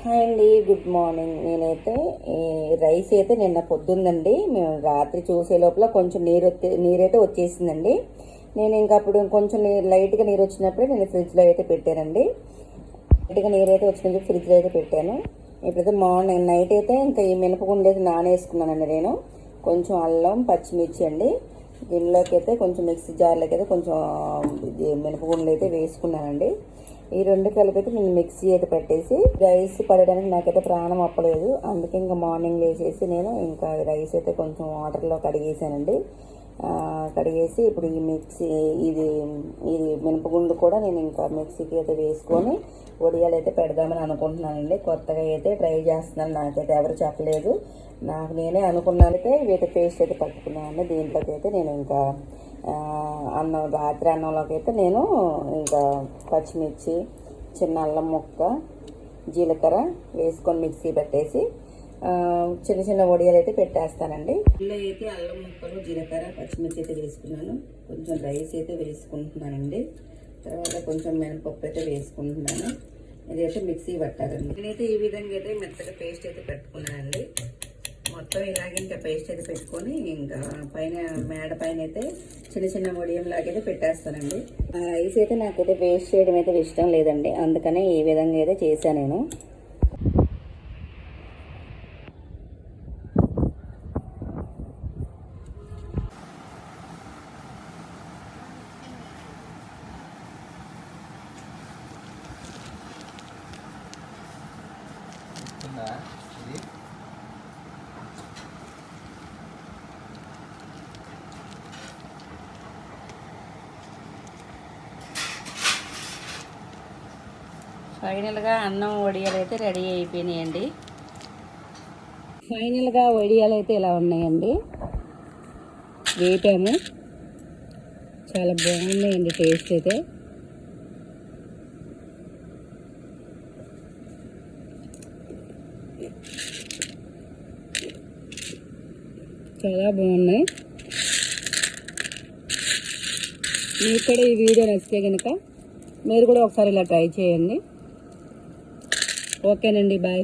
Hi అండి, good morning. నేనైతే rice అయితే నిన్న పొద్దుందండి. మేము రాత్రి చూసే లోపల కొంచెం నీరైతే వచ్చేసిందండి. నేను ఇంకా అప్పుడు కొంచెం లైట్గా నీరు వచ్చినప్పుడే నేను ఫ్రిడ్జ్లో అయితే పెట్టానండి. లైట్గా నీరు అయితే వచ్చినప్పుడు ఫ్రిడ్జ్లో అయితే పెట్టాను. ఇప్పుడైతే మార్నింగ్ నైట్ అయితే ఇంకా ఈ మినపగుండు అయితే నానేసుకున్నానండి. నేను కొంచెం అల్లం పచ్చిమిర్చి అండి దీనిలోకి అయితే కొంచెం మిక్సీ జార్లోకి అయితే కొంచెం మినపగుండ్లు అయితే వేసుకున్నానండి. ఈ రెండు కలిపి అయితే నేను మిక్సీ అయితే పెట్టేసి రైస్ పడడానికి నాకైతే ప్రాణం అప్పలేదు. అందుకే ఇంకా మార్నింగ్ వేసేసి నేను ఇంకా రైస్ అయితే కొంచెం వాటర్లో కడిగేసానండి. కడిగేసి ఇప్పుడు ఈ మిక్సీ ఇది మినపగుండు కూడా నేను ఇంకా మిక్సీకి అయితే వేసుకొని వడియాలు అయితే పెడదామని అనుకుంటున్నానండి. కొత్తగా అయితే ట్రై చేస్తున్నాను. నాకైతే ఎవరు చెప్పలేదు, నాకు నేనే అనుకున్నానైతే ఇవైతే పేస్ట్ అయితే పట్టుకున్నానండి. దీంట్లోకి అయితే నేను ఇంకా రాత్రి అన్నంలోకి అయితే నేను ఇంకా పచ్చిమిర్చి, చిన్న అల్లం ముక్క, జీలకర్ర వేసుకొని మిక్సీ పెట్టేసి చిన్న చిన్న వడియాలు అయితే పెట్టేస్తానండి. ఇందులో అయితే అల్లం ముక్కలు, జీలకర్ర, పచ్చిమిర్చి అయితే వేసుకున్నాను. కొంచెం రైస్ అయితే వేసుకుంటున్నానండి. తర్వాత కొంచెం మినపప్పు అయితే వేసుకుంటున్నాను. ఇదైతే మిక్సీ పట్టాలండి. నేనైతే ఈ విధంగా అయితే మెత్తగా పేస్ట్ అయితే పెట్టుకున్నానండి. మొత్తం ఇలాగే ఇంకా పేస్ట్ అయితే పెట్టుకొని ఇంకా పైన మేడ పైన అయితే చిన్న చిన్న వడియం లాగైతే పెట్టేస్తానండి. రైస్ అయితే నాకైతే వేస్ట్ చేయడం అయితే ఇష్టం లేదండి, అందుకనే ఈ విధంగా అయితే చేశాను నేను. ఫైనల్గా అన్నం వడియాలు అయితే రెడీ అయిపోయినాయండి. ఫైనల్గా వడియాలు అయితే ఇలా ఉన్నాయండి. వేపాము, చాలా బాగున్నాయండి టేస్ట్ అయితే. చాలా బాగున్నాయి. మీకు కూడా ఈ వీడియో నచ్చితే కనుక మీరు కూడా ఒకసారి ఇలా ట్రై చేయండి. ఓకేనండి, బాయ్.